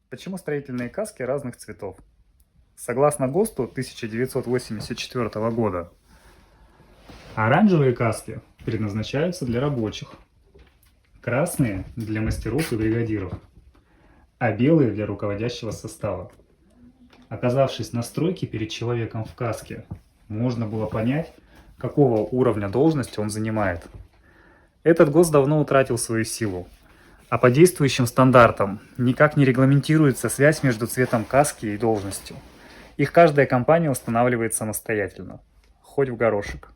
Почему строительные каски разных цветов? Согласно ГОСТу 1984 года, оранжевые каски предназначаются для рабочих, красные – для мастеров и бригадиров, а белые – для руководящего состава. Оказавшись на стройке перед человеком в каске, можно было понять, какого уровня должности он занимает. Этот ГОСТ давно утратил свою силу, а по действующим стандартам никак не регламентируется связь между цветом каски и должностью. Их каждая компания устанавливает самостоятельно, хоть в горошек.